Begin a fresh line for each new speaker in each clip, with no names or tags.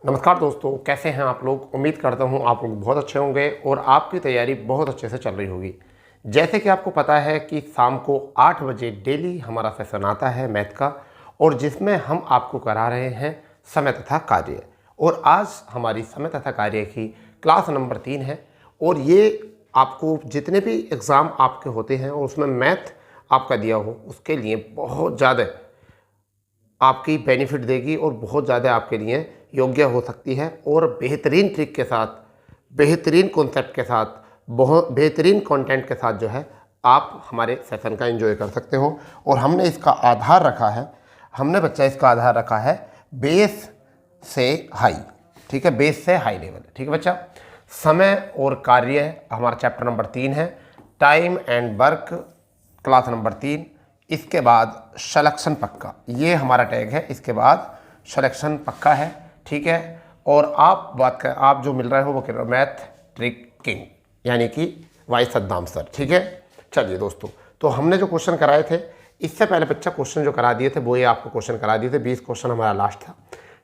नमस्कार दोस्तों, कैसे हैं आप लोग। उम्मीद करता हूं आप लोग बहुत अच्छे होंगे और आपकी तैयारी बहुत अच्छे से चल रही होगी। जैसे कि आपको पता है कि शाम को 8 बजे डेली हमारा सेशन आता है मैथ का, और जिसमें हम आपको करा रहे हैं समय तथा कार्य। और आज हमारी समय तथा कार्य की क्लास नंबर 3 है। और ये आपको जितने भी एग्ज़ाम आपके होते हैं और उसमें मैथ आपका दिया हो, उसके लिए बहुत ज़्यादा आपकी बेनिफिट देगी और बहुत ज़्यादा आपके लिए योग्य हो सकती है। और बेहतरीन ट्रिक के साथ, बेहतरीन कॉन्सेप्ट के साथ, बहुत बेहतरीन कंटेंट के साथ जो है आप हमारे सेशन का एंजॉय कर सकते हो। और हमने इसका आधार रखा है, इसका आधार रखा है बेस से हाई। ठीक है, बेस से हाई लेवल। ठीक है बच्चा, समय और कार्य हमारा चैप्टर नंबर 3 है। Time and work class number 3। इसके बाद सिलेक्शन पक्का, ये हमारा टैग है। इसके बाद सिलेक्शन पक्का है। ठीक है, और आप जो मिल रहे हो वो कर रहे हो मैथ ट्रिक किंग, यानी कि वाई सद्दाम सर। ठीक है, चलिए दोस्तों, तो हमने जो क्वेश्चन कराए थे इससे पहले बच्चा क्वेश्चन जो करा दिए थे वो ये आपको क्वेश्चन करा दिए थे। 20 क्वेश्चन हमारा लास्ट था।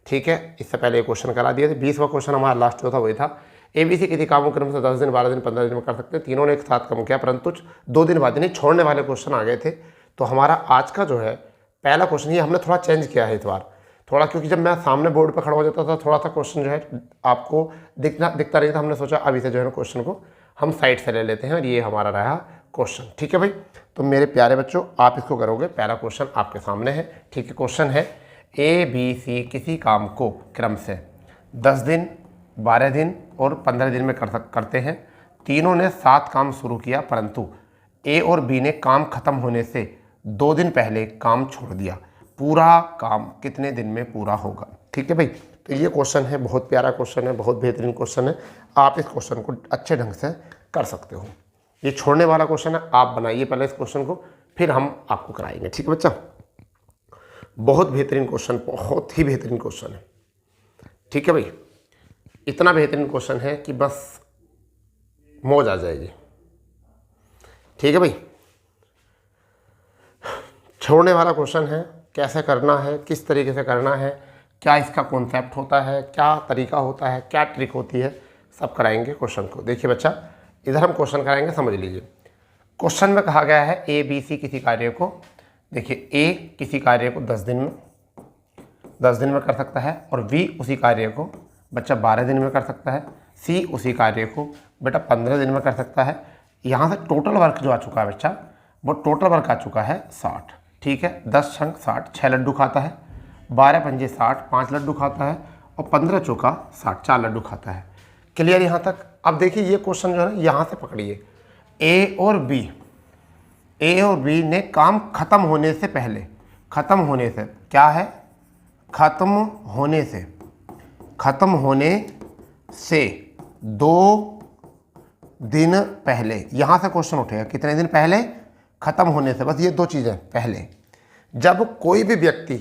ठीक है, इससे पहले ये क्वेश्चन करा दिए थे। 20वां क्वेश्चन हमारा लास्ट जो था वही था, ABC किसी कामों क्रम से 10 दिन, 12 दिन, 15 दिन में कर सकते हैं। तीनों ने एक साथ कम किया, परंतु 2 दिन बाद नहीं छोड़ने वाले क्वेश्चन आ गए थे। तो हमारा आज का जो है पहला क्वेश्चन, ये हमने थोड़ा चेंज किया है इस बार थोड़ा, क्योंकि जब मैं सामने बोर्ड पर खड़ा हो जाता था थोड़ा सा क्वेश्चन जो है आपको दिखता नहीं था। हमने सोचा अभी से जो है ना क्वेश्चन को हम साइड से ले लेते हैं, और ये हमारा रहा क्वेश्चन। ठीक है भाई, तो मेरे प्यारे बच्चों आप इसको करोगे। पहला क्वेश्चन आपके सामने है। ठीक है, क्वेश्चन है ABC किसी काम को क्रम से 10 दिन, 12 दिन और 15 दिन में करते हैं। तीनों ने 7 काम शुरू किया, परंतु A और B ने काम खत्म होने से 2 दिन पहले काम छोड़ दिया। पूरा काम कितने दिन में पूरा होगा। ठीक है भाई, तो ये क्वेश्चन है, बहुत प्यारा क्वेश्चन है, बहुत बेहतरीन क्वेश्चन है। आप इस क्वेश्चन को अच्छे ढंग से कर सकते हो। ये छोड़ने वाला क्वेश्चन है, आप बनाइए पहले इस क्वेश्चन को, फिर हम आपको कराएंगे। ठीक है बच्चा, बहुत बेहतरीन क्वेश्चन, बहुत ही बेहतरीन क्वेश्चन है। ठीक है भाई, इतना बेहतरीन क्वेश्चन है कि बस मौज आ जाएगी। ठीक है भाई, छोड़ने वाला क्वेश्चन है, कैसे करना है, किस तरीके से करना है, क्या इसका कॉन्सेप्ट होता है, क्या तरीका होता है, क्या ट्रिक होती है, सब कराएंगे क्वेश्चन को। देखिए बच्चा, इधर हम क्वेश्चन कराएंगे, समझ लीजिए। क्वेश्चन में कहा गया है ABC किसी कार्य को, देखिए A किसी कार्य को 10 दिन में कर सकता है, और B उसी कार्य को बच्चा 12 दिन में कर सकता है। C उसी कार्य को बेटा 15 दिन में कर सकता है। यहाँ से टोटल वर्क जो आ चुका है बच्चा, वो टोटल वर्क आ चुका है 60। ठीक है, 10 छंग 60, 6 लड्डू खाता है। 12 पंजे 60, 5 लड्डू खाता है। और 15 चौका 60, 4 लड्डू खाता है। क्लियर यहाँ तक। अब देखिए ये क्वेश्चन जो है ना, यहाँ से पकड़िए। A और B ने काम खत्म होने से पहले, खत्म होने से क्या है, खत्म होने से 2 दिन पहले, यहाँ से क्वेश्चन उठेगा कितने दिन पहले, खत्म होने से। बस ये 2 चीज़ें पहले। जब कोई भी व्यक्ति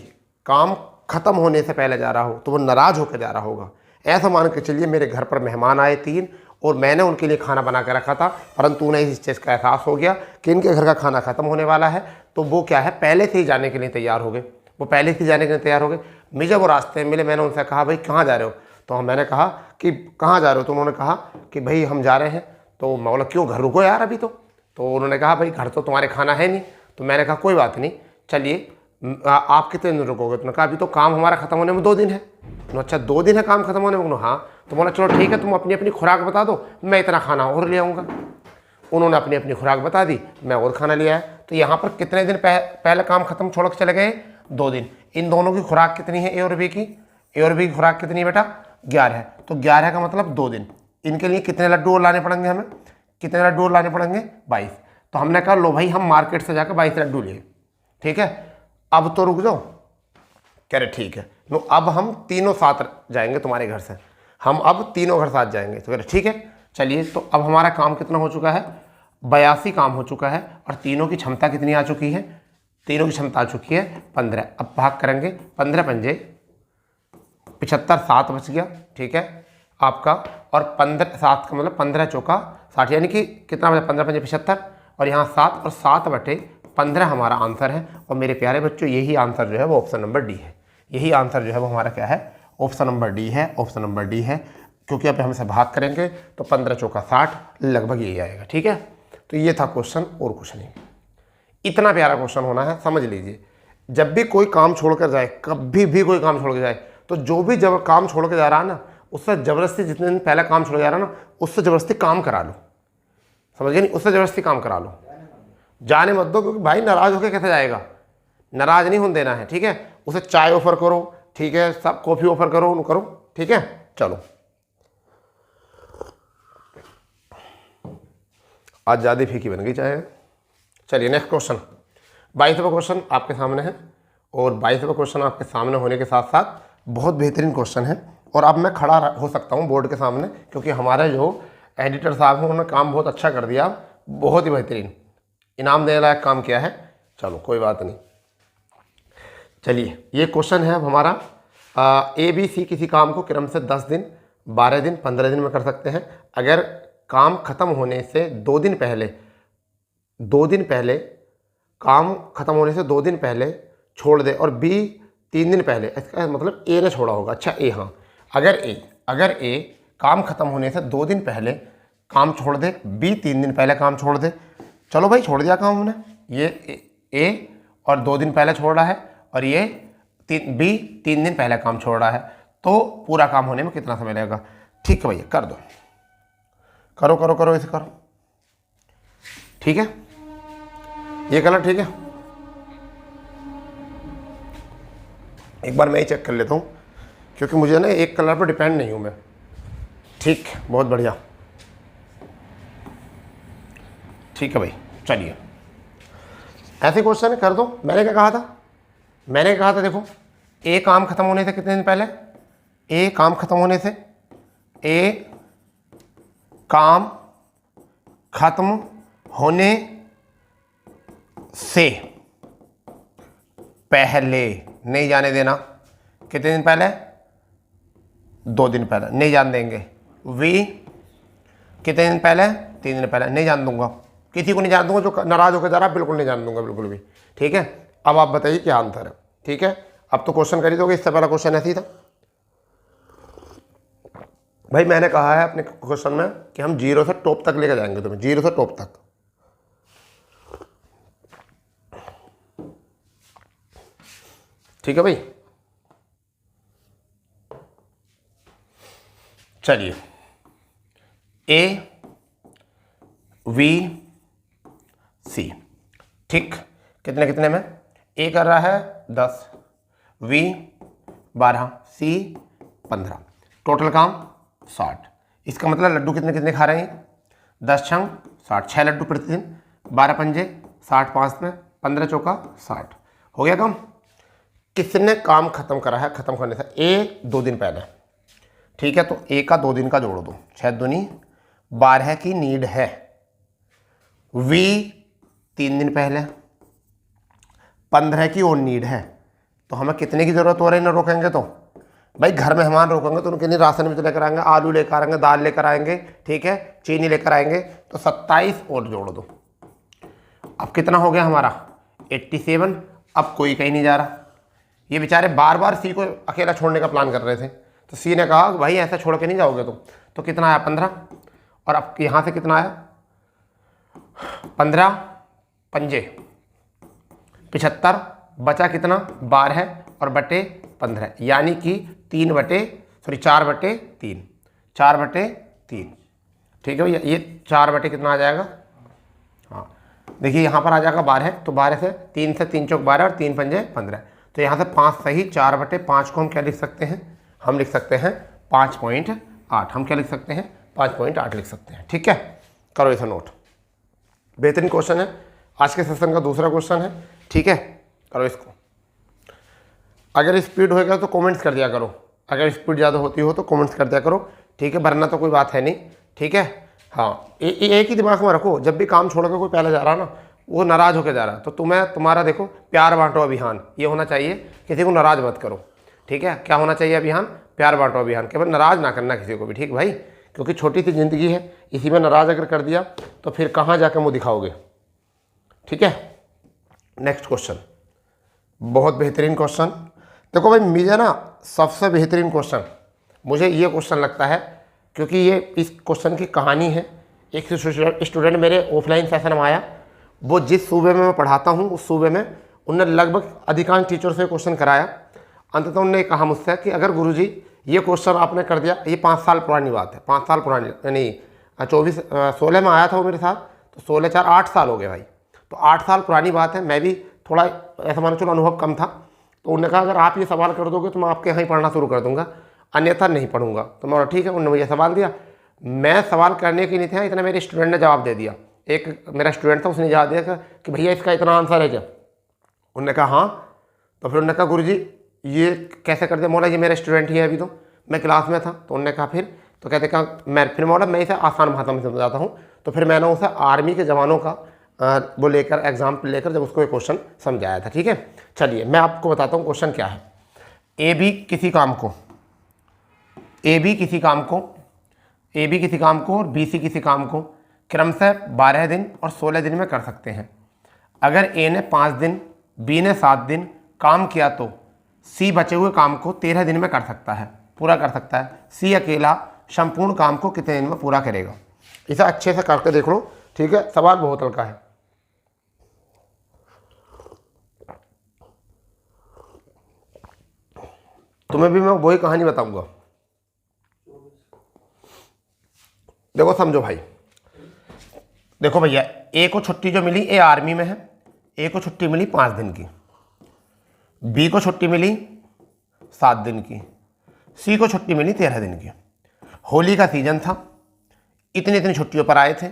काम खत्म होने से पहले जा रहा हो तो वो नाराज़ होकर जा रहा होगा। ऐसा मान के चलिए मेरे घर पर मेहमान आए 3, और मैंने उनके लिए खाना बना के रखा था, परंतु उन्हें इस चीज़ का एहसास हो गया कि इनके घर का खाना खत्म होने वाला है, तो वो क्या है, पहले से ही जाने के लिए तैयार हो गए। मुझे जब वो रास्ते में मिले, मैंने उनसे कहा भाई कहाँ जा रहे हो, तो मैंने कहा कि कहाँ जा रहे हो, तो उन्होंने कहा कि भाई हम जा रहे हैं। तो मैं बोला क्यों, घर रुको यार अभी तो उन्होंने कहा भाई घर तो तुम्हारे खाना है नहीं। तो मैंने कहा कोई बात नहीं, चलिए आप कितने दिन रुकोगे। तो कहा अभी तो काम हमारा खत्म होने में 2 दिन है। तो अच्छा 2 दिन है काम खत्म होने में। हाँ, तो बोला चलो ठीक है, तुम अपनी अपनी खुराक बता दो, मैं इतना खाना और ले आऊँगा। उन्होंने अपनी अपनी खुराक बता दी, मैं और खाना ले आया। तो यहाँ पर कितने दिन पहले काम खत्म छोड़ के चले गए, 2 दिन। इन दोनों की खुराक कितनी है, A और B की खुराक कितनी है बेटा, 11 है। तो 11 का मतलब 2 दिन। इनके लिए कितने लड्डू और लाने पड़ेंगे हमें, 22। तो हमने कहा लो भाई हम मार्केट से जाकर 22 लड्डू लिए। ठीक है, अब तो रुक जाओ। कह रहे ठीक है, लो अब हम तीनों साथ जाएंगे तुम्हारे घर से, हम अब तीनों घर साथ जाएंगे। तो कह रहे ठीक है चलिए। तो अब हमारा काम कितना हो चुका है, 82 काम हो चुका है, और तीनों की क्षमता कितनी आ चुकी है, तीनों की क्षमता आ चुकी है 15। अब भाग करेंगे, 15 पंजे 75, 7 बच गया। ठीक है आपका, और 15 7 का मतलब 15 चौका 60, यानी कि कितना बचा, 15 पंजे 75, और यहाँ 7 और 7/15 हमारा आंसर है। और मेरे प्यारे बच्चों यही आंसर जो है वो ऑप्शन नंबर डी है। यही आंसर जो है वो हमारा क्या है, ऑप्शन नंबर डी है, ऑप्शन नंबर डी है, क्योंकि अब हम इसे भाग करेंगे तो 15 चौका 60 लगभग यही आएगा। ठीक है, तो ये था क्वेश्चन और कुछ नहीं। इतना प्यारा क्वेश्चन होना है, समझ लीजिए। जब भी कोई काम छोड़कर जाए, कभी भी कोई काम छोड़ के जाए, तो जो भी जब काम छोड़ के जा रहा है ना, उससे ज़बरदस्ती, जितने दिन पहले काम छोड़ जा रहा है ना, उससे ज़बरदस्ती काम करा लो। समझ गए नहीं, उससे ज़बरदस्ती काम करा लो, जाने मत दो, क्योंकि भाई नाराज़ होकर कैसे जाएगा, नाराज़ नहीं होने देना है। ठीक है, उसे चाय ऑफर करो, ठीक है, सब कॉफ़ी ऑफर करो, करो। ठीक है, चलो आज ज़्यादा फीकी बन गई चाय। चलिए नेक्स्ट क्वेश्चन, 22वां क्वेश्चन आपके सामने है। और 22वां क्वेश्चन आपके सामने होने के साथ साथ बहुत बेहतरीन क्वेश्चन है। और अब मैं खड़ा हो सकता हूँ बोर्ड के सामने, क्योंकि हमारे जो एडिटर साहब हैं उन्होंने काम बहुत अच्छा कर दिया, बहुत ही बेहतरीन इनाम देने लायक काम किया है। चलो कोई बात नहीं। चलिए ये क्वेश्चन है अब हमारा, ABC किसी काम को क्रम से 10 दिन, 12 दिन, 15 दिन में कर सकते हैं। अगर काम खत्म होने से 2 दिन पहले, काम खत्म होने से 2 दिन पहले छोड़ दे, और B 3 दिन पहले, इसका मतलब A ने छोड़ा होगा। अच्छा A, हाँ, अगर A काम खत्म होने से 2 दिन पहले काम छोड़ दे, B 3 दिन पहले काम छोड़ दे। चलो भाई छोड़ दिया काम हमने, ये A और 2 दिन पहले छोड़ रहा है, और ये B 3 दिन पहले काम छोड़ रहा है, तो पूरा काम होने में कितना समय लगेगा? ठीक है भैया, कर दो, करो करो करो, इसे करो। ठीक है, ये कलर ठीक है। एक बार मैं ही चेक कर लेता हूँ, क्योंकि मुझे ना एक कलर पर डिपेंड नहीं हूँ मैं। ठीक, बहुत बढ़िया। ठीक है भाई, चलिए ऐसे क्वेश्चन कर दो। मैंने क्या कहा था, देखो A काम खत्म होने से कितने दिन पहले, A काम खत्म होने से, A काम खत्म होने से पहले, नहीं जाने देना, कितने दिन पहले, 2 दिन पहले, नहीं जान देंगे। V कितने दिन पहले, 3 दिन पहले, नहीं जान दूंगा, किसी को नहीं जान दूंगा। जो नाराज होकर जा रहा है बिल्कुल नहीं जान दूंगा, बिल्कुल भी। ठीक है, अब आप बताइए क्या आंसर है। ठीक है, अब तो क्वेश्चन कर ही दोगे, इससे पहला क्वेश्चन ऐसे ही था भाई। मैंने कहा है अपने क्वेश्चन में कि हम 0 से टॉप तक लेकर जाएंगे तुम्हें, 0 से टॉप तक। ठीक है भाई, चलिए A V C, ठीक, कितने कितने में, A कर रहा है 10, V 12, C 15, टोटल काम 60। इसका मतलब लड्डू कितने कितने खा रहे हैं, 10 छंग 60, 6 लड्डू प्रतिदिन, 12 पंजे 60, 5 में 15 चौका 60, हो गया काम। किसने काम खत्म करा है, खत्म करने से A 2 दिन पहले। ठीक है, तो A का 2 दिन का जोड़ दो, 6 दूनी 12 की नीड है। V 3 दिन पहले, 15 की और नीड है। तो हमें कितने की जरूरत हो रही है ना रोकेंगे तो भाई, घर मेहमान रोकेंगे तो उनके लिए राशन भी तो लेकर आएंगे, आलू लेकर आएंगे, दाल लेकर आएंगे, ठीक है, चीनी लेकर आएंगे, तो 27 और जोड़ दो। अब कितना हो गया हमारा 87। अब कोई कहीं नहीं जा रहा, ये बेचारे बार बार C को अकेला छोड़ने का प्लान कर रहे थे, तो C ने कहा भाई ऐसा छोड़ के नहीं जाओगे तुम। तो कितना आया 15, और अब यहाँ से कितना आया 15 पंजे 75, बचा कितना 12 और बटे 15, यानी कि 4/3, 4/3। ठीक है भैया, ये 4 बटे कितना आ जाएगा, हाँ देखिए यहाँ पर आ जाएगा 12, तो 12 से 3 से 3 चौक 12 और 3 पंजे 15, तो यहाँ से 5 सही, 4/5 को हम क्या लिख सकते हैं, हम लिख सकते हैं 5.8। हम क्या लिख सकते हैं 5.8 लिख सकते हैं। ठीक है, करो इसे नोट, बेहतरीन क्वेश्चन है, आज के सेशन का दूसरा क्वेश्चन है। ठीक है, करो इसको। अगर स्पीड होएगा तो कमेंट्स कर दिया करो, अगर स्पीड ज़्यादा होती हो तो कमेंट्स कर दिया करो। ठीक है, वरना तो कोई बात है नहीं। ठीक है, हाँ एक ही दिमाग में रखो, जब भी काम छोड़ कर कोई पहले जा रहा ना, वो नाराज़ होकर जा रहा है, तो तुम्हारा देखो प्यार बांटो अभियान ये होना चाहिए, किसी को नाराज़ मत करो। ठीक है, क्या होना चाहिए अभियान, प्यार बांटो अभियान, केवल नाराज़ ना करना किसी को भी। ठीक भाई, क्योंकि छोटी सी ज़िंदगी है, इसी में नाराज़ अगर कर दिया तो फिर कहाँ जाकर मुँह दिखाओगे। ठीक है, नेक्स्ट क्वेश्चन, बहुत बेहतरीन क्वेश्चन, देखो भाई, मुझे ना सबसे बेहतरीन क्वेश्चन मुझे ये क्वेश्चन लगता है, क्योंकि ये इस क्वेश्चन की कहानी है। एक स्टूडेंट मेरे ऑफलाइन सेशन में आया, वो जिस सूबे में मैं पढ़ाता हूँ उस सूबे में उनने लगभग अधिकांश टीचर से क्वेश्चन कराया। अंततः उन्होंने कहा मुझसे कि अगर गुरुजी ये क्वेश्चन आपने कर दिया, ये 5 साल पुरानी बात है, 5 साल पुरानी यानी 16 में आया था वो मेरे साथ, तो 16 4 8 साल हो गए भाई। तो 8 साल पुरानी बात है, मैं भी थोड़ा ऐसा मान चलो अनुभव कम था। तो उन्होंने कहा अगर आप ये सवाल कर दोगे तो मैं आपके यहाँ ही पढ़ना शुरू कर दूंगा, अन्यथा नहीं पढ़ूंगा। तो मैं ठीक है, उन्होंने मुझे सवाल दिया। मैं सवाल करने के लिए था, इतना मेरे स्टूडेंट ने जवाब दे दिया। एक मेरा स्टूडेंट था, उसने जवाब दिया कि भैया इसका इतना आंसर है क्या। उन्होंने कहा हाँ। तो फिर उन्होंने कहा गुरुजी ये कैसे कर दिया। मौला ये मेरा स्टूडेंट ही है, अभी तो मैं क्लास में था। तो उन्होंने कहा फिर, तो कहते कहा मैं फिर मौला मैं इसे आसान भाषा में समझाता हूँ। तो फिर मैंने उसे आर्मी के जवानों का वो लेकर एग्जाम्पल लेकर जब उसको एक क्वेश्चन समझाया था। ठीक है, चलिए मैं आपको बताता हूँ क्वेश्चन क्या है। ए बी किसी काम को और बी सी किसी काम को क्रमशः 12 दिन और 16 दिन में कर सकते हैं। अगर ए ने 5 दिन, बी ने 7 दिन काम किया तो सी बचे हुए काम को 13 दिन में कर सकता है, पूरा कर सकता है। सी अकेला संपूर्ण काम को कितने दिन में पूरा करेगा। इसे अच्छे से करके देख लो। ठीक है, सवाल बहुत हल्का है। तुम्हें भी मैं वही कहानी बताऊंगा। देखो समझो भाई, देखो भैया, ए को छुट्टी जो मिली, ए आर्मी में है, ए को छुट्टी मिली 5 दिन की, बी को छुट्टी मिली 7 दिन की, सी को छुट्टी मिली 13 दिन की। होली का सीजन था, इतनी इतनी छुट्टियों पर आए थे।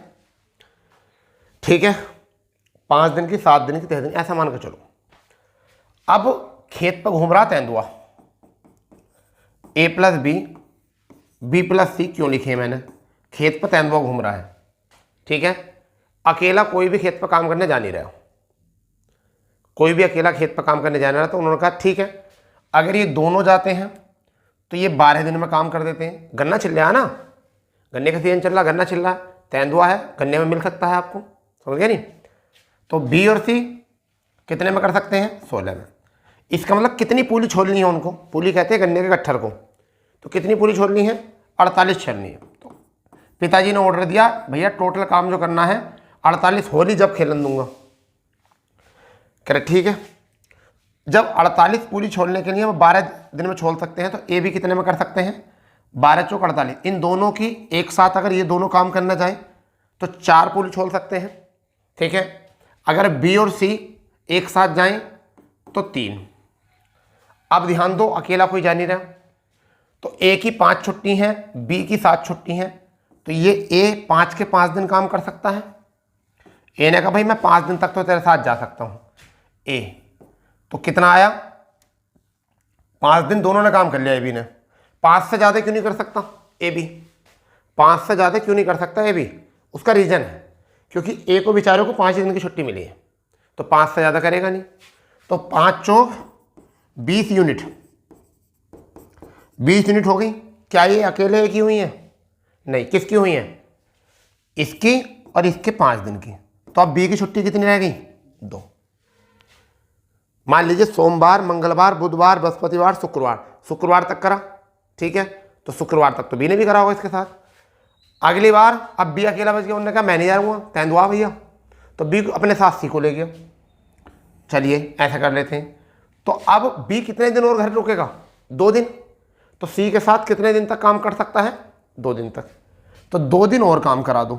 ठीक है, 5 दिन की, 7 दिन की, 13 दिन, ऐसा मान के चलो। अब खेत पर घूम रहा तेंदुआ, ए प्लस बी, बी प्लस सी क्यों लिखे मैंने, खेत पर तेंदुआ घूम रहा है। ठीक है, अकेला कोई भी खेत पर काम करने जा नहीं रहा, कोई भी अकेला खेत पर काम करने जा नहीं रहा। तो उन्होंने कहा ठीक है, अगर ये दोनों जाते हैं तो ये 12 दिन में काम कर देते हैं। गन्ना छिल रहा है ना, गन्ने का सीजन चल रहा, गन्ना छिल रहा है, तेंदुआ है, गन्ने में मिल सकता है आपको, समझ गया नहीं। तो बी और सी कितने में कर सकते हैं, 16 में। इसका मतलब कितनी पूली छोड़नी है उनको, पूली कहते हैं गन्ने के गट्ठर को। तो कितनी पूली छोड़नी है, 48 छोड़नी है। तो पिताजी ने ऑर्डर दिया भैया टोटल काम जो करना है 48, होली जब खेलन दूंगा। कह रहे ठीक है। जब 48 पूली छोड़ने के लिए वो 12 दिन में छोड़ सकते हैं, तो ए भी कितने में कर सकते हैं, 12 चौक 48। इन दोनों की एक साथ अगर ये दोनों काम करना चाहें तो 4 पूली छोड़ सकते हैं। ठीक है, अगर बी और सी एक साथ जाएं तो 3। अब ध्यान दो, अकेला कोई जा नहीं रहा, तो ए की 5 छुट्टी हैं, बी की 7 छुट्टी हैं, तो ये ए 5 के 5 दिन काम कर सकता है। ए ने कहा भाई मैं 5 दिन तक तो तेरे साथ जा सकता हूं। ए तो कितना आया, 5 दिन दोनों ने काम कर लिया। ए बी ने 5 से ज़्यादा क्यों नहीं कर सकता ए बी, 5 से ज़्यादा क्यों नहीं कर सकता ए बी, उसका रीज़न है क्योंकि ए को बेचारे को 5 दिन की छुट्टी मिली है, तो 5 से ज़्यादा करेगा नहीं। तो 5 चौक 20 यूनिट, 20 यूनिट हो गई। क्या ये अकेले की हुई है, नहीं, किसकी हुई है, इसकी और इसके 5 दिन की। तो अब बी की छुट्टी कितनी रह गई, 2। मान लीजिए सोमवार, मंगलवार, बुधवार, बृहस्पतिवार, शुक्रवार तक करा। ठीक है, तो शुक्रवार तक तो बी ने भी करा होगा इसके साथ। अगली बार अब बी अकेला बच गया, उन्होंने कहा मैं नहीं जाऊंगा, तेंदुआ भैया, तो बी अपने साथ सी को ले गया। चलिए ऐसा कर लेते हैं। तो अब बी कितने दिन और घर रुकेगा, 2 दिन। तो सी के साथ कितने दिन तक काम कर सकता है, 2 दिन तक। तो 2 दिन और काम करा दो,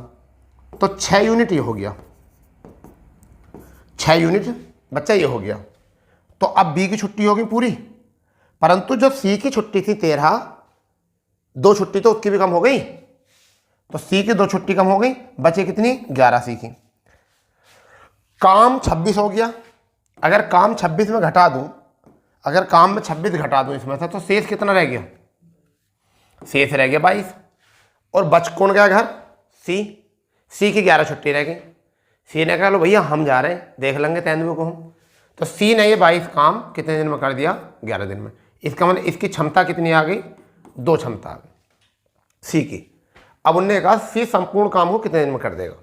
तो 6 यूनिट ये हो गया, 6 यूनिट बच्चा ये हो गया। तो अब बी की छुट्टी होगी पूरी, परंतु जो सी की छुट्टी थी 13, 2 छुट्टी तो उसकी भी कम हो गई, तो सी की 2 छुट्टी कम हो गई, बचे कितनी, 11 सी की। काम 26 हो गया। अगर काम 26 में घटा दूं, अगर काम में 26 घटा दूं इसमें से, तो शेष कितना रह गया, शेष रह गया 22। और बच कौन गया घर, सी की 11 छुट्टी रह गई। सी ने कहा लो भैया हम जा रहे हैं, देख लेंगे तेंदुए को हम। तो सी ने ये 22 काम कितने दिन में कर दिया, 11 दिन में। इसका मतलब इसकी क्षमता कितनी आ गई, 2 क्षमता आ गई सी की। अब उनने कहा सी संपूर्ण काम को कितने दिन में कर देगा,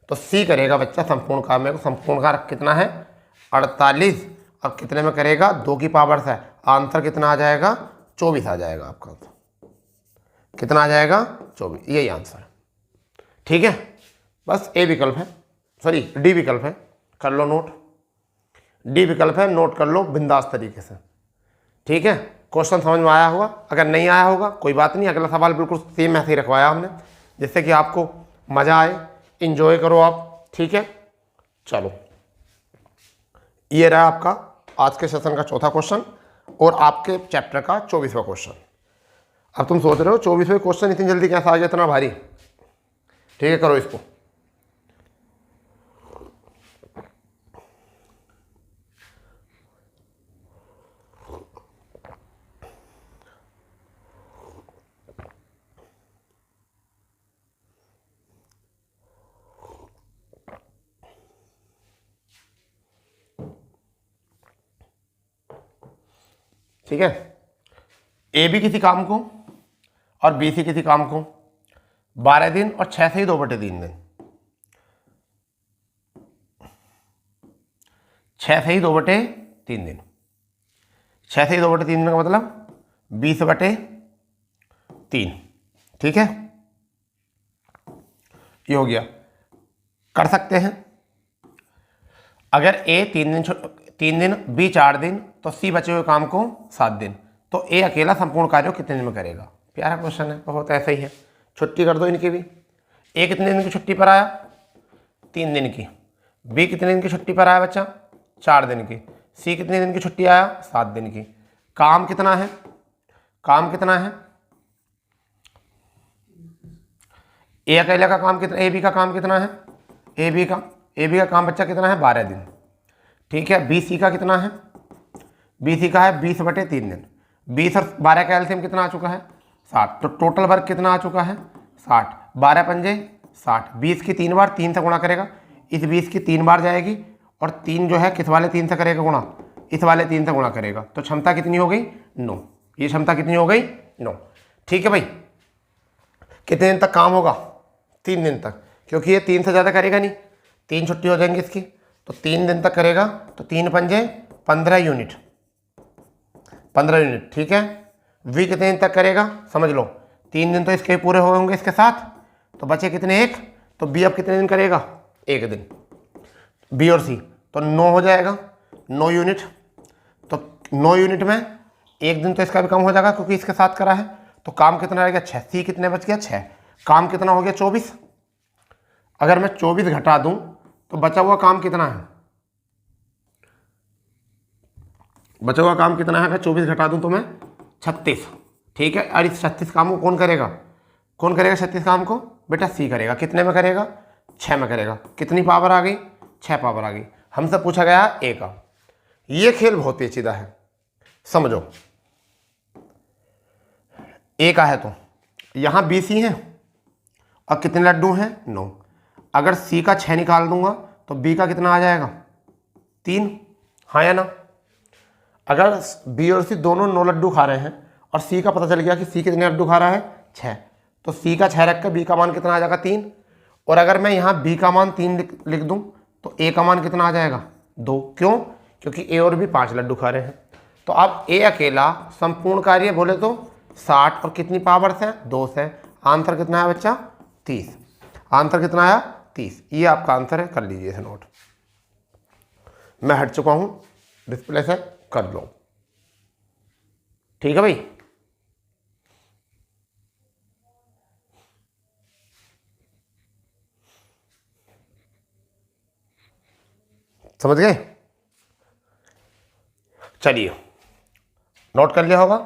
तो सी करेगा बच्चा संपूर्ण काम में। संपूर्ण काम कितना है, 48 अब कितने में करेगा, 2 की पावर से, आंसर कितना आ जाएगा, 24 आ जाएगा आपका आंसर। कितना आ जाएगा, 24, यही आंसर है। ठीक है, बस ए विकल्प है, सॉरी डी विकल्प है, कर लो नोट। डी विकल्प है, नोट कर लो बिंदास तरीके से। ठीक है, क्वेश्चन समझ में आया होगा, अगर नहीं आया होगा कोई बात नहीं, अगला सवाल बिल्कुल सेम ऐसे ही रखवाया हमने, जिससे कि आपको मज़ा आए, इंजॉय करो आप। ठीक है, चलो ये रहा आपका आज के सेशन का चौथा क्वेश्चन और आपके चैप्टर का 24वां क्वेश्चन। अब तुम सोच रहे हो 24वें क्वेश्चन इतनी जल्दी कैसा आ गया, इतना भारी। ठीक है, करो इसको। ठीक है, ए भी किसी काम को और बी सी किसी काम को 12 दिन और 6 से ही 2/3 दिन, 6 से ही 2/3 दिन, 6 से ही 2/3 दिन का मतलब 20/3। ठीक है, ये हो गया। कर सकते हैं, अगर ए 3 दिन, बी 4 दिन, तो सी बचे हुए काम को 7 दिन, तो ए अकेला संपूर्ण कार्य को कितने दिन में करेगा। प्यारा क्वेश्चन है, बहुत ऐसा ही है। छुट्टी कर दो इनकी भी। ए कितने दिन की छुट्टी पर आया, 3 दिन की। बी कितने दिन की छुट्टी पर आया बच्चा, 4 दिन की। सी कितने दिन की छुट्टी आया, 7 दिन की। काम कितना है, काम कितना है, ए अकेला का काम कितना, ए बी का काम कितना है, ए बी का काम बच्चा कितना है, 12 दिन। ठीक है, बी सी का कितना है, बी सी का है 20/3 दिन। 20 और 12 का एलसीएम कितना आ चुका है, 60। तो टोटल वर्क कितना आ चुका है, 60। 12 पंजे 60, 20 की 3 बार 3 से गुणा करेगा, इस 20 की 3 बार जाएगी और 3 जो है किस वाले 3 से करेगा गुणा, इस वाले 3 से गुणा करेगा। तो क्षमता कितनी हो गई, 9। ये क्षमता कितनी हो गई, 9। ठीक है भाई, कितने दिन तक काम होगा, 3 दिन तक, क्योंकि ये 3 से ज़्यादा करेगा नहीं, 3 छुट्टी हो जाएंगी इसकी, तो 3 दिन तक करेगा। तो 3 पंजे 15 यूनिट, 15 यूनिट। ठीक है, वी कितने दिन तक करेगा, समझ लो 3 दिन तो इसके पूरे होंगे इसके साथ, तो बचे कितने, 1। तो बी अब कितने दिन करेगा, 1 दिन, बी और सी, तो 9 हो जाएगा, 9 यूनिट। तो 9 यूनिट में 1 दिन तो इसका भी कम हो जाएगा क्योंकि इसके साथ करा है, तो काम कितना रहेगा, 6। सी कितने बच गया, 6। काम कितना हो गया, 24। अगर मैं 24 घटा दूं तो बचा हुआ काम कितना है, बचा हुआ काम कितना है, अगर 24 घटा दूं तो मैं 36। ठीक है, और इस 36 काम को कौन करेगा, कौन करेगा 36 काम को, बेटा सी करेगा। कितने में करेगा, 6 में करेगा। कितनी पावर आ गई, 6 पावर आ गई। हमसे पूछा गया ए का। ये खेल बहुत पेचीदा है, समझो। ए का है तो यहाँ बी सी है और कितने लड्डू हैं, 9। अगर सी का 6 निकाल दूंगा तो बी का कितना आ जाएगा, 3। हाँ या ना। अगर बी और सी दोनों 9 लड्डू खा रहे हैं और सी का पता चल गया कि सी कितने लड्डू खा रहा है, 6, तो सी का 6 रख कर बी का मान कितना आ जाएगा, 3। और अगर मैं यहाँ बी का मान 3 लिख दूँ तो ए का मान कितना आ जाएगा, 2। क्यों, क्योंकि ए और बी 5 लड्डू खा रहे हैं। तो अब ए अकेला संपूर्ण कार्य बोले तो 60 और कितनी पावर से, 2 से। आंसर कितना है बच्चा, 30। आंसर कितना आया, 30। ये आपका आंसर है, कर लीजिए इसे नोट। मैं हट चुका हूँ डिस्प्ले से, कर लो। ठीक है भाई, समझ गए। चलिए नोट कर लिया होगा।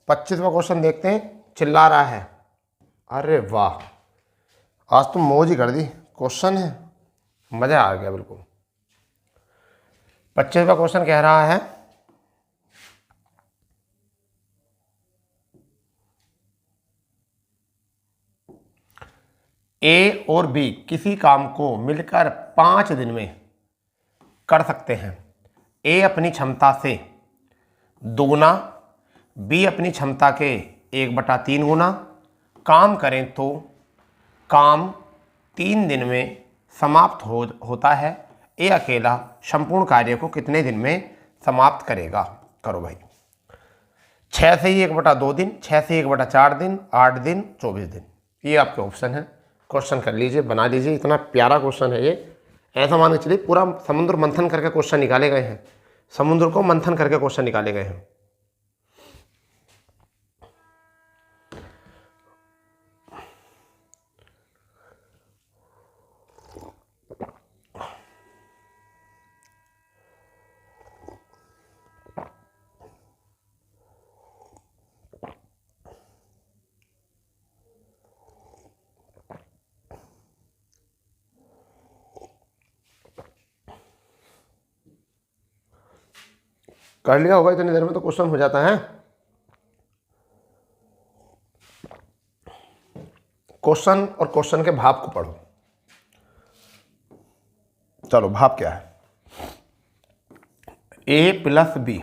25वां क्वेश्चन देखते हैं। चिल्ला रहा है, अरे वाह, आज तुम मौज ही कर दी। क्वेश्चन है, मजा आ गया बिल्कुल। 25वां क्वेश्चन कह रहा है, ए और बी किसी काम को मिलकर 5 दिन में कर सकते हैं। ए अपनी क्षमता से 2 गुना, बी अपनी क्षमता के 1/3 गुना काम करें तो काम 3 दिन में समाप्त होता है। ए अकेला संपूर्ण कार्य को कितने दिन में समाप्त करेगा। करो भाई। 6 से ही 1/2 दिन, 6 से 1/4 दिन, 8 दिन, 24 दिन, ये आपके ऑप्शन है। क्वेश्चन कर लीजिए, बना लीजिए। इतना प्यारा क्वेश्चन है ये। ऐसा मान के चलिए पूरा समुद्र मंथन करके क्वेश्चन निकाले गए हैं। समुद्र को मंथन करके क्वेश्चन निकाले गए हैं। कर लिया होगा इतनी देर में तो क्वेश्चन हो जाता है। क्वेश्चन और क्वेश्चन के भाव को पढ़ो। चलो भाव क्या है। A + B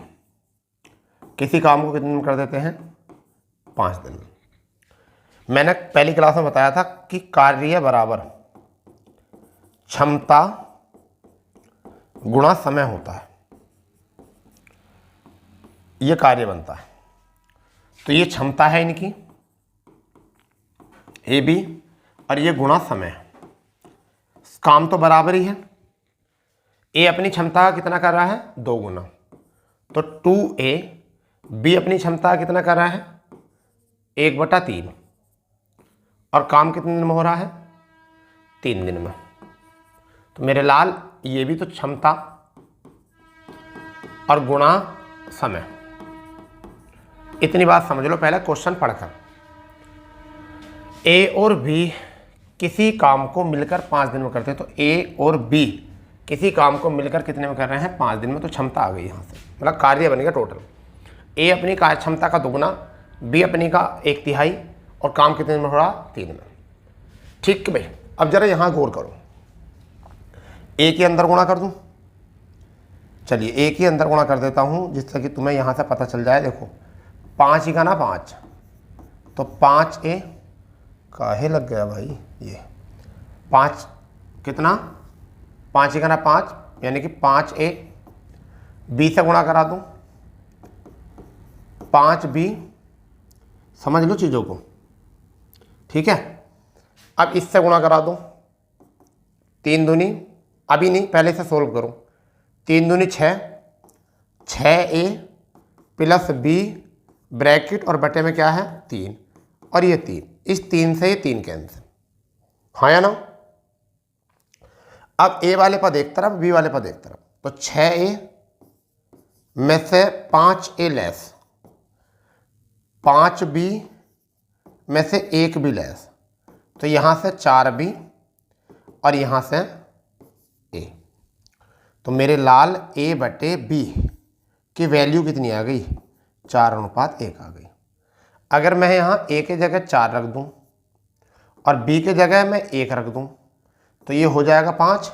किसी काम को कितने दिन में कर देते हैं? 5 दिन में। मैंने पहली क्लास में बताया था कि कार्य बराबर क्षमता गुणा समय होता है, ये कार्य बनता है। तो ये क्षमता है इनकी AB और ये गुणा समय है। काम तो बराबर ही है। A अपनी क्षमता का कितना कर रहा है? 2 गुना, तो 2A। B अपनी क्षमता का कितना कर रहा है? 1/3। और काम कितने दिन में हो रहा है? 3 दिन में। तो मेरे लाल ये भी तो क्षमता और गुणा समय। इतनी बात समझ लो पहले क्वेश्चन पढ़कर। A और B किसी काम को मिलकर 5 दिन में करते हैं, तो A और B किसी काम को मिलकर कितने में कर रहे हैं? 5 दिन में। तो क्षमता आ गई यहाँ से, मतलब कार्य बनेगा टोटल। A अपनी कार्य क्षमता का 2 गुना, B अपनी का 1/3 और काम कितने दिन में हो रहा? 3 में। ठीक है भाई। अब जरा यहाँ गौर करो। A के अंदर गुणा कर दूँ? चलिए A के अंदर गुणा कर देता हूँ जिससे कि तुम्हें यहाँ से पता चल जाए। देखो 5 ही का ना 5, तो 5A काहे लग गया भाई? ये 5 कितना? 5 ही का ना 5, यानी कि 5A। B से गुणा करा दूँ, 5B। समझ लो चीज़ों को, ठीक है। अब इससे गुणा करा दो, 3 दूनी, अभी नहीं पहले से सोल्व करो। 3 दूनी 6, 6A + B ब्रैकेट और बटे में क्या है? 3, और ये 3, इस 3 से ये 3 कैंसिल, हाँ या ना? अब A वाले पद एक तरफ, B वाले पद एक तरफ, तो 6A में से 5A लेस, 5B में से 1B लेस, तो यहाँ से 4B और यहाँ से A। तो मेरे लाल A/B की वैल्यू कितनी आ गई? 4:1 आ गई। अगर मैं यहाँ A के जगह 4 रख दूँ और B के जगह मैं 1 रख दूँ, तो ये हो जाएगा 5,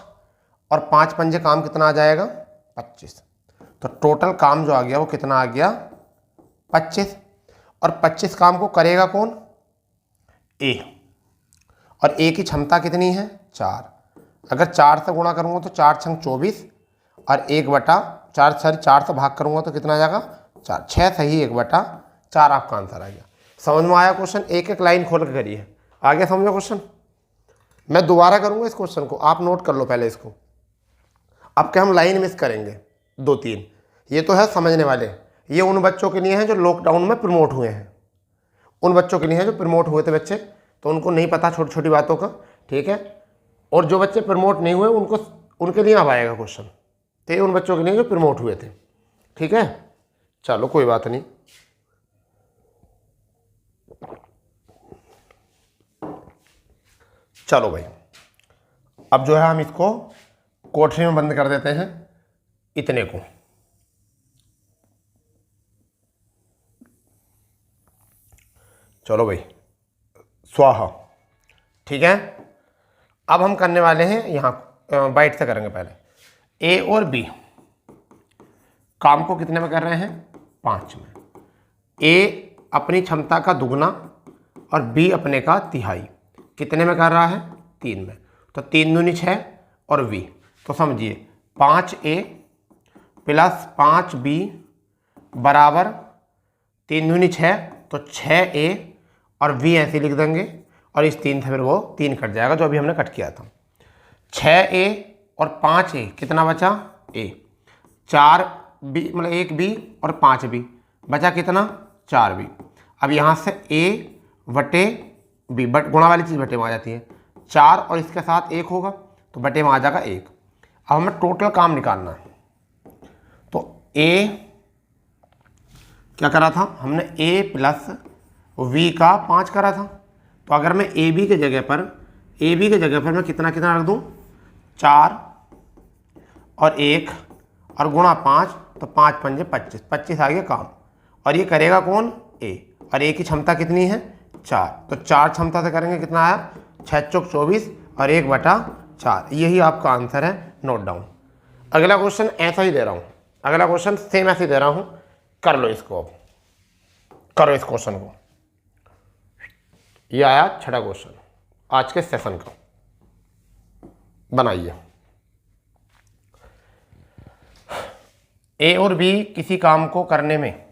और 5 पंजे काम कितना आ जाएगा? 25। तो टोटल काम जो आ गया वो कितना आ गया? 25। और 25 काम को करेगा कौन? A। और A की क्षमता कितनी है? 4। अगर 4 से गुणा करूँगा तो 4 छंग 24, और 4 से भाग करूँगा तो कितना आ जाएगा? 4। 6 सही 1/4 आपका आंसर आ गया। समझ में आया क्वेश्चन? एक एक लाइन खोल के करिए। आ गया समझ में क्वेश्चन? मैं दोबारा करूँगा इस क्वेश्चन को, आप नोट कर लो पहले इसको। अब क्या हम लाइन मिस करेंगे 2-3, ये तो है समझने वाले। ये उन बच्चों के लिए हैं जो लॉकडाउन में प्रमोट हुए हैं, उन बच्चों के लिए हैं जो प्रमोट हुए थे बच्चे, तो उनको नहीं पता छोटी छोटी बातों का, ठीक है। और जो बच्चे प्रमोट नहीं हुए उनके लिए अब आएगा क्वेश्चन, तो ये उन बच्चों के लिए जो प्रमोट हुए थे, ठीक है। चलो कोई बात नहीं। चलो भाई, अब जो है हम इसको कोठरी में बंद कर देते हैं, इतने को। चलो भाई, स्वाहा, ठीक है। अब हम करने वाले हैं यहाँ बाइट से करेंगे पहले। A और B काम को कितने में कर रहे हैं? 5 में। A अपनी क्षमता का दुगना और B अपने का तिहाई कितने में कर रहा है? 3 में। तो 3 दूनी 6 और V, तो समझिए 5A प्लस 5b बराबर 3 दूनी 6, तो 6a और b ऐसे लिख देंगे और इस 3 से फिर वो 3 कट जाएगा जो अभी हमने कट किया था। 6a और 5a कितना बचा a, 4b मतलब 1b और 5b बचा कितना 4b। अब यहाँ से a बटे b, बट गुणा वाली चीज़ बटे में आ जाती है, 4 और इसके साथ 1 होगा तो बटे में आ जाएगा 1। अब हमें टोटल काम निकालना है, तो a क्या करा था हमने, a प्लस v का 5 करा था, तो अगर मैं ab के जगह पर मैं कितना कितना रख दूँ, 4 और 1 और गुणा 5, तो 5 पंजे 25, 25 आ गया काम। और ये करेगा कौन, a, और a की क्षमता कितनी है 4, तो 4 क्षमता से करेंगे कितना आया 6 चौक 24 और 1/4, यही आपका आंसर है, नोट डाउन। अगला क्वेश्चन ऐसा ही दे रहा हूँ, अगला क्वेश्चन सेम ऐसे ही दे रहा हूँ, कर लो इसको, करो इस क्वेश्चन को। ये आया छठा क्वेश्चन आज के सेशन का, बनाइए। ए और बी किसी काम को करने में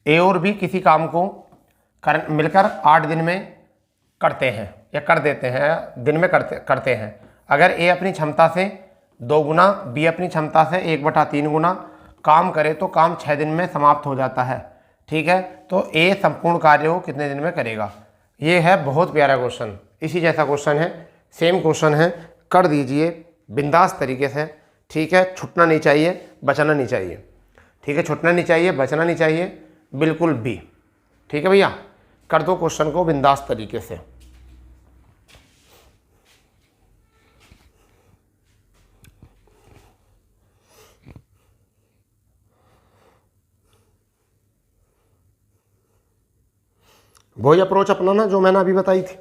ए और बी किसी काम को मिलकर 8 दिन में करते हैं या कर देते हैं, दिन में करते हैं। अगर ए अपनी क्षमता से 2 गुना, बी अपनी क्षमता से 1/3 गुना काम करे तो काम 6 दिन में समाप्त हो जाता है। ठीक है, तो ए संपूर्ण कार्य को कितने दिन में करेगा। ये है बहुत प्यारा क्वेश्चन, इसी जैसा क्वेश्चन है, सेम क्वेश्चन है, कर दीजिए बिंदास तरीके से। ठीक है, छूटना नहीं चाहिए, बचना नहीं चाहिए। ठीक है, छूटना नहीं चाहिए, बचना नहीं चाहिए, बिल्कुल भी। ठीक है भैया, कर दो क्वेश्चन को बिंदास तरीके से। वही अप्रोच अपनाना जो मैंने अभी बताई थी,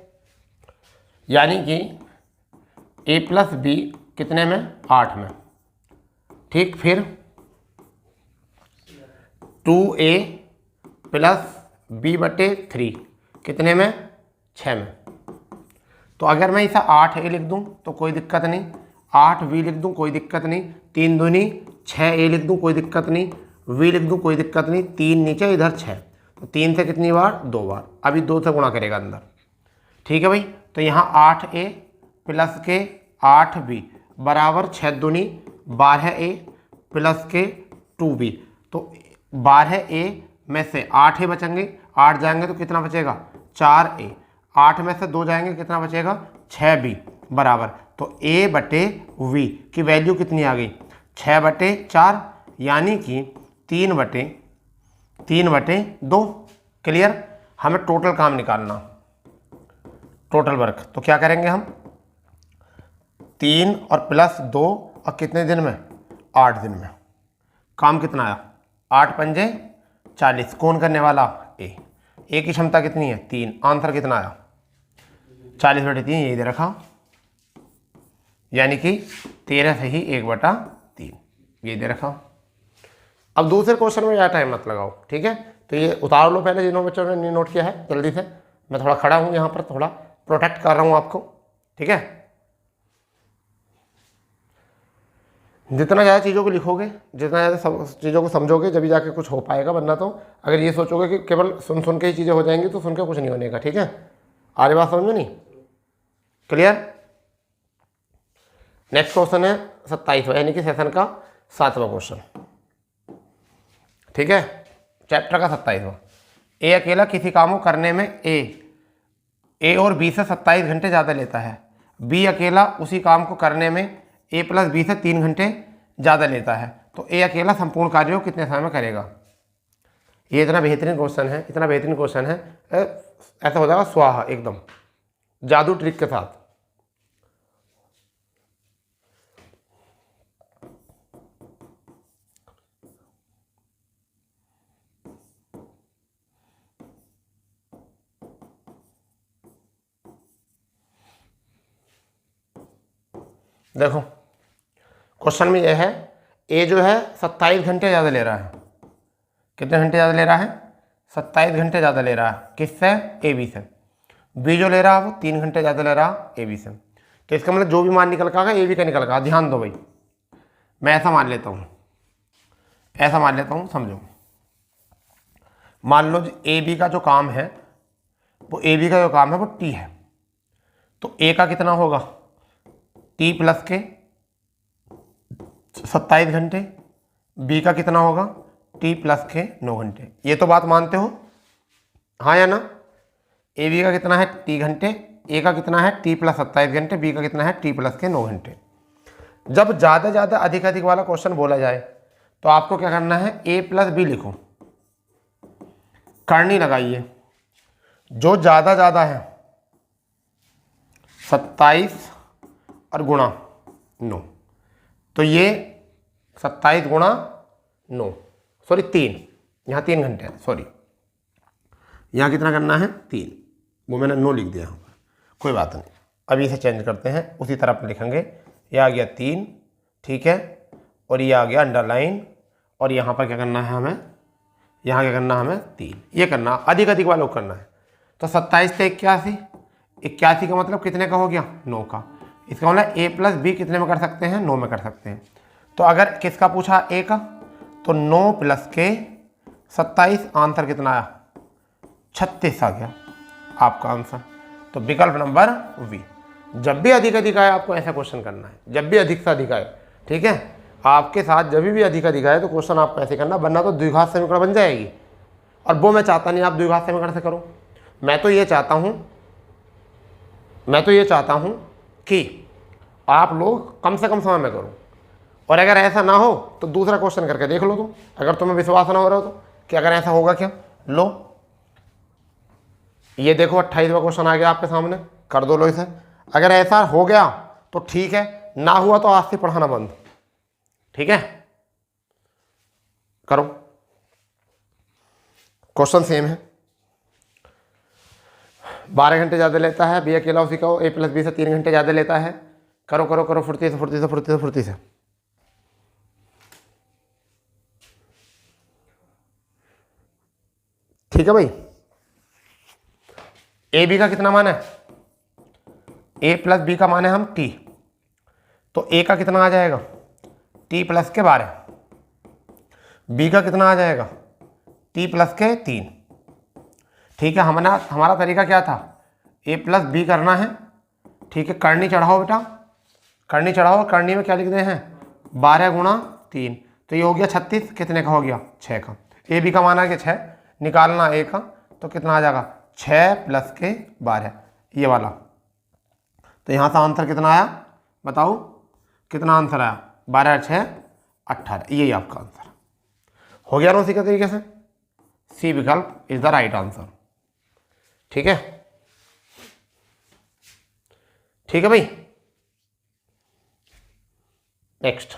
यानी कि a प्लस बी कितने में 8 में। ठीक, फिर 2a प्लस b/3 कितने में 6 में। तो अगर मैं इसे 8a लिख दूं तो कोई दिक्कत नहीं, 8b लिख दूं कोई दिक्कत नहीं, 3 दूनी 6a लिख दूं कोई दिक्कत नहीं, v लिख दूं कोई दिक्कत नहीं, 3 नीचे इधर 6, तो 3 से कितनी बार 2 बार, अभी 2 से गुणा करेगा अंदर। ठीक है भाई, तो यहाँ 8a प्लस के 8b बराबर 6 दूनी 12a प्लस के 2b, तो 12a में से 8a बचेंगे, 8 जाएंगे तो कितना बचेगा 4a, 8 में से 2 जाएंगे कितना बचेगा 6b बराबर, तो a/v की वैल्यू कितनी आ गई 6/4, यानी कि 3/2। क्लियर, हमें टोटल काम निकालना, टोटल वर्क, तो क्या करेंगे हम 3 और प्लस 2 और कितने दिन में 8 दिन में। काम कितना आया 8 पंजे 40, कौन करने वाला ए की क्षमता कितनी है 3, आंसर कितना आया 40/3, यही दे रखा, यानी कि 13 से ही 1/3 ये दे रखा। अब दूसरे क्वेश्चन में ज़्यादा टाइम मत लगाओ। ठीक है, तो ये उतार लो पहले, जिन्होंने बच्चों ने नहीं नोट किया है जल्दी से, मैं थोड़ा खड़ा हूँ यहाँ पर, थोड़ा प्रोटेक्ट कर रहा हूँ आपको। ठीक है, जितना ज़्यादा चीज़ों को लिखोगे, जितना ज़्यादा चीज़ों को समझोगे, जब भी जाके कुछ हो पाएगा, वरना तो अगर ये सोचोगे कि केवल सुन के ही चीज़ें हो जाएंगी तो सुन के कुछ नहीं होने का। ठीक है, आगे बात समझ में नहीं, क्लियर। नेक्स्ट क्वेश्चन है 27वां, यानी कि सेशन का 7वां क्वेश्चन। ठीक है, चैप्टर का 27वां। ए अकेला किसी काम को करने में ए और बी से 27 घंटे ज़्यादा लेता है, बी अकेला उसी काम को करने में ए प्लस बी से 3 घंटे ज़्यादा लेता है, तो ए अकेला संपूर्ण कार्यों को कितने समय में करेगा। ये इतना बेहतरीन क्वेश्चन है, इतना बेहतरीन क्वेश्चन है, ऐसा हो जाएगा स्वाहा एकदम जादू ट्रिक के साथ। देखो क्वेश्चन में यह है, ए जो है 27 घंटे ज़्यादा ले रहा है, कितने घंटे ज़्यादा ले रहा है 27 घंटे ज़्यादा ले रहा है, किससे ए बी से। बी जो ले रहा है वो 3 घंटे ज़्यादा ले रहा ए बी से। तो इसका मतलब जो भी मान निकल का ए बी का निकल का। ध्यान दो भाई, मैं ऐसा मान लेता हूँ, ऐसा मान लेता हूँ, समझो। मान लो ए बी का जो काम है वो ए बी का जो काम है वो टी है, तो ए का कितना होगा टी प्लस के 27 घंटे, बी का कितना होगा टी प्लस के 9 घंटे। ये तो बात मानते हो, हाँ या ना? ए बी का कितना है टी घंटे, ए का कितना है टी प्लस 27 घंटे, बी का कितना है टी प्लस के 9 घंटे। जब ज़्यादा ज़्यादा अधिक अधिक वाला क्वेश्चन बोला जाए तो आपको क्या करना है, ए प्लस बी लिखो, करनी लगाइए। जो ज़्यादा ज़्यादा है 27 और गुणा 9, तो ये 27 गुणा 9, सॉरी 3, यहाँ 3 घंटे हैं, सॉरी यहाँ कितना करना है 3, वो मैंने 9 लिख दिया यहाँ पर, कोई बात नहीं। अभी इसे चेंज करते हैं, उसी तरह पर लिखेंगे। ये आ गया 3, ठीक है, और ये आ गया अंडरलाइन, और यहाँ पर क्या करना है हमें, यहाँ क्या करना है हमें 3, ये करना अधिक अधिक वालों को करना है। तो 27 से 81, 81 का मतलब कितने का हो गया 9 का। इसका मतलब ए प्लस बी कितने में कर सकते हैं 9 में कर सकते हैं। तो अगर किसका पूछा ए का, तो 9 प्लस के 27, आंसर कितना आया 36 आ गया आपका आंसर। तो विकल्प नंबर वी। जब भी अधिक अधिक आए आपको ऐसा क्वेश्चन करना है, जब भी अधिक से अधिक आए, ठीक है, आपके साथ जब भी अधिक अधिक आए तो क्वेश्चन आपको ऐसे करना, वरना तो द्विघात समीकरण बन जाएगी, और वो मैं चाहता नहीं आप द्विघात समीकरण से करो। मैं तो ये चाहता हूँ कि आप लोग कम से कम समय में करो, और अगर ऐसा ना हो तो दूसरा क्वेश्चन करके देख लो। तो अगर तुम्हें विश्वास ना हो रहा हो तो कि अगर ऐसा होगा क्या, लो ये देखो 28वां क्वेश्चन आ गया आपके सामने, कर दो लो इसे। अगर ऐसा हो गया तो ठीक है, ना हुआ तो आज से पढ़ाना बंद, ठीक है। करो, क्वेश्चन सेम है, 12 घंटे ज़्यादा लेता है, बी अकेला उसी का ए प्लस बी से 3 घंटे ज़्यादा लेता है। करो करो करो, फुर्ती से फुर्ती से फुर्ती से फुर्ती से। ठीक है भाई, ए बी का कितना मान है, ए प्लस बी का मान है हम टी, तो ए का कितना आ जाएगा टी प्लस के 12, बी का कितना आ जाएगा टी प्लस के 3। ठीक है, हमारा तरीका क्या था, ए प्लस बी करना है, ठीक है। करनी चढ़ाओ बेटा, करनी चढ़ाओ, करनी में क्या लिख दे हैं 12 गुणा 3, तो ये हो गया 36, कितने का हो गया 6 का। ए बी का मान है कि 6, निकालना ए का, तो कितना आ जाएगा 6 प्लस के 12, ये वाला। तो यहाँ से आंसर कितना आया बताओ, कितना आंसर आया 12 6 18, यही आपका आंसर हो गया ना उसी के तरीके से। सी विकल्प इज द राइट आंसर, ठीक है, ठीक है भाई। नेक्स्ट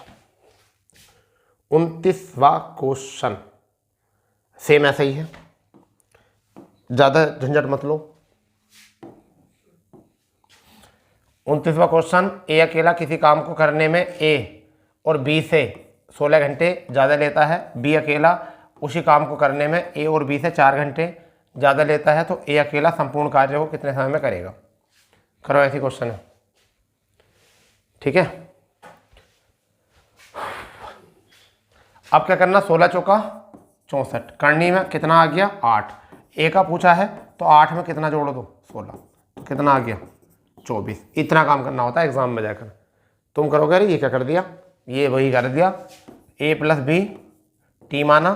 29वां क्वेश्चन, सेम ऐसा ही है, ज़्यादा झंझट मत लो। 29वां क्वेश्चन, ए अकेला किसी काम को करने में ए और बी से 16 घंटे ज़्यादा लेता है, बी अकेला उसी काम को करने में ए और बी से 4 घंटे ज़्यादा लेता है, तो ए अकेला संपूर्ण कार्य को कितने समय में करेगा। करो, ऐसी क्वेश्चन है, ठीक है। अब क्या करना, 16 चौका 64, करनी में कितना आ गया 8, ए का पूछा है तो 8 में कितना जोड़ दो 16, तो कितना आ गया 24। इतना काम करना होता है एग्जाम में जाकर। तुम करोगे अरे ये क्या कर दिया, ये वही कर दिया, ए प्लस बी टी माना,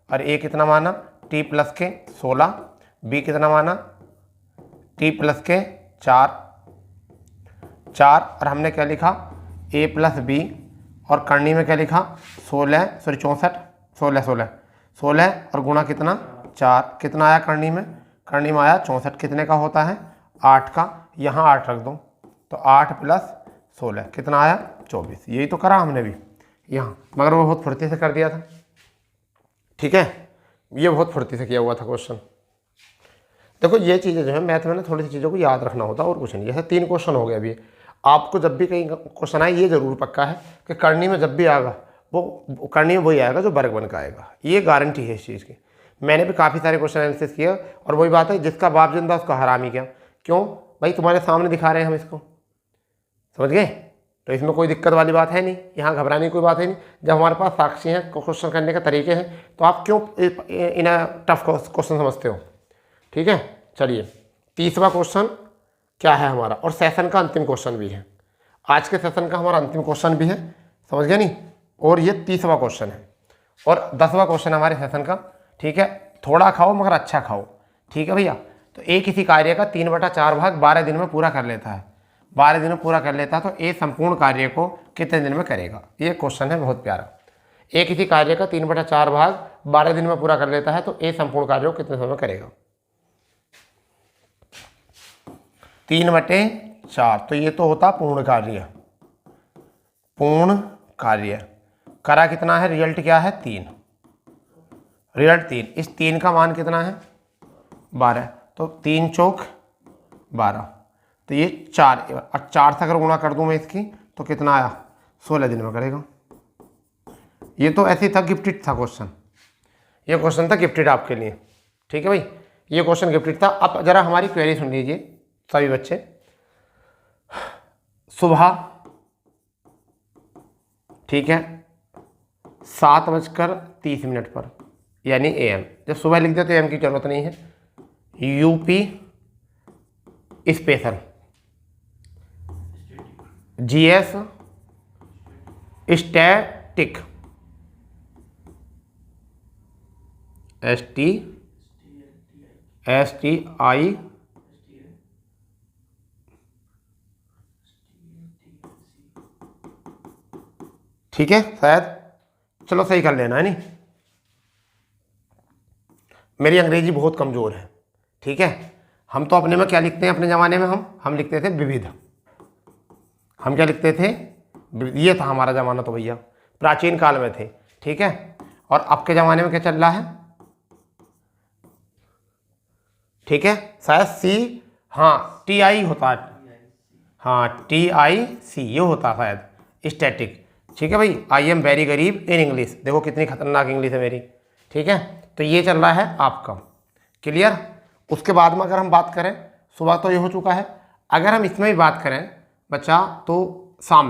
और ए कितना माना टी प्लस के 16, बी कितना माना टी प्लस के 4, और हमने क्या लिखा ए प्लस बी, और करनी में क्या लिखा 16 और गुणा कितना 4, कितना आया करनी में आया 64, कितने का होता है 8 का, यहाँ 8 रख दो, तो 8 प्लस 16 कितना आया 24। यही तो करा हमने भी यहाँ, मगर वो बहुत फुर्ती से कर दिया था, ठीक है, ये बहुत फुर्ती से किया हुआ था क्वेश्चन। देखो ये चीज़ें जो है मैथ में ना थोड़ी सी चीज़ों को याद रखना होता है और कुछ नहीं। जैसे 3 क्वेश्चन हो गए अभी, आपको जब भी कहीं क्वेश्चन आए ये जरूर पक्का है कि करनी में जब भी आएगा वो करनी में वही आएगा जो वर्ग बन का आएगा, ये गारंटी है इस चीज़ की। मैंने भी काफ़ी सारे क्वेश्चन एनालिसिस किए, और वही बात है जिसका बाप जिंदा उसका हरामी क्या, क्यों भाई, तुम्हारे सामने दिखा रहे हैं हम इसको, समझ गए। तो इसमें कोई दिक्कत वाली बात है नहीं, यहाँ घबराने की कोई बात है नहीं। जब हमारे पास साक्षी हैं, क्वेश्चन करने के तरीके हैं, तो आप क्यों इन्हें टफ क्वेश्चन समझते हो। ठीक है, चलिए तीसरा क्वेश्चन क्या है हमारा, और सेशन का अंतिम क्वेश्चन भी है, आज के सेशन का हमारा अंतिम क्वेश्चन भी है, समझ गए नहीं। और ये तीसरा क्वेश्चन है और 10वां क्वेश्चन हमारे सेशन का। ठीक है, थोड़ा खाओ मगर अच्छा खाओ, ठीक है भैया। तो एक किसी कार्य का 3/4 भाग 12 दिन में पूरा कर लेता है, 12 दिन में पूरा कर लेता है, तो ए संपूर्ण कार्य को कितने दिन में करेगा। ये क्वेश्चन है बहुत प्यारा। ए किसी कार्य का 3/4 भाग 12 दिन में पूरा कर लेता है, तो ए संपूर्ण कार्य को कितने समय में करेगा। 3/4, तो ये तो होता पूर्ण कार्य, पूर्ण कार्य करा कितना है, रिजल्ट क्या है 3, रिजल्ट 3। इस 3 का मान कितना है 12, तो 3 चौक 12, तो ये 4, और 4 से अगर गुणा कर दूं मैं इसकी तो कितना आया 16 दिन में करेगा। ये तो ऐसे ही था, गिफ्टेड था क्वेश्चन, ये क्वेश्चन था गिफ्टेड आपके लिए। ठीक है भाई, ये क्वेश्चन गिफ्टेड था। अब जरा हमारी क्वेरी सुन लीजिए सभी बच्चे। सुबह, ठीक है, 7:30 पर, यानी AM। जब सुबह लिख दे तो AM की जरूरत नहीं है। UP special GS static STI ठीक है शायद, चलो सही कर लेना है नहीं, मेरी अंग्रेजी बहुत कमज़ोर है। ठीक है, हम तो अपने में क्या लिखते हैं, अपने ज़माने में हम लिखते थे विविध, हम क्या लिखते थे, ये था हमारा ज़माना तो भैया, प्राचीन काल में थे। ठीक है, और अब के ज़माने में क्या चल रहा है, ठीक है शायद सी, हाँ TI होता है, हाँ TIC ये होता शायद स्टैटिक। ठीक है भाई, आई एम वेरी गरीब इन इंग्लिश, देखो कितनी खतरनाक इंग्लिश है मेरी। ठीक है, तो ये चल रहा है आपका, क्लियर। उसके बाद में अगर हम बात करें, सुबह तो ये हो चुका है, अगर हम इसमें भी बात करें बच्चा, तो शाम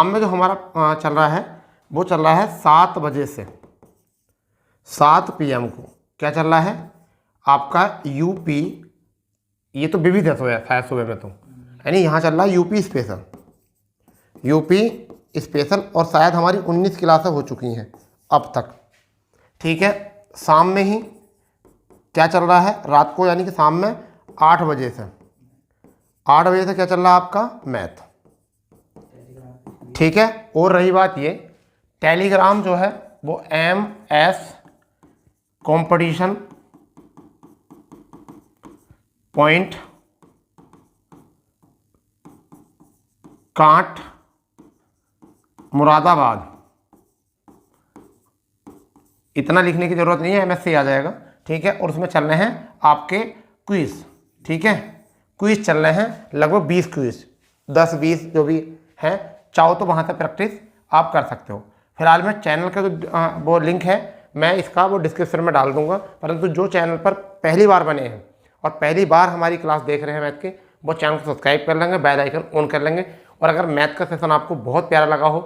में जो हमारा चल रहा है वो चल रहा है 7 बजे से 7 PM को क्या चल रहा है आपका यूपी, ये तो विविध है सुबह में तो, यानी यहाँ चल रहा है यूपी स्पेशल, और शायद हमारी 19 क्लासें हो चुकी हैं अब तक। ठीक है, शाम में ही क्या चल रहा है, रात को, यानी कि शाम में 8 बजे से क्या चल रहा है आपका मैथ। ठीक है, और रही बात ये, टेलीग्राम जो है वो MS competition point can't Moradabad, इतना लिखने की जरूरत नहीं है, MS से आ जाएगा। ठीक है, और उसमें चल रहे हैं आपके क्विज। ठीक है, क्विज चल रहे हैं लगभग 20 क्विज, 10-20 जो भी हैं, चाहो तो वहाँ से प्रैक्टिस आप कर सकते हो। फिलहाल मैं चैनल का जो वो लिंक है मैं इसका वो डिस्क्रिप्शन में डाल दूंगा, परंतु जो चैनल पर पहली बार बने हैं और पहली बार हमारी क्लास देख रहे हैं मैथ के, वो चैनल को सब्सक्राइब कर लेंगे, बेल आइकन ऑन कर लेंगे। और अगर मैथ का सेशन आपको बहुत प्यारा लगा हो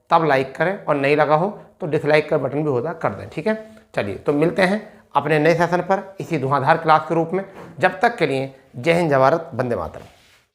तब लाइक करें, और नहीं लगा हो तो डिसलाइक का बटन भी होता कर दें। ठीक है, चलिए तो मिलते हैं अपने नए सेशन पर इसी धुआंधार क्लास के रूप में। जब तक के लिए जय हिंद, जय भारत, वंदे मातरम।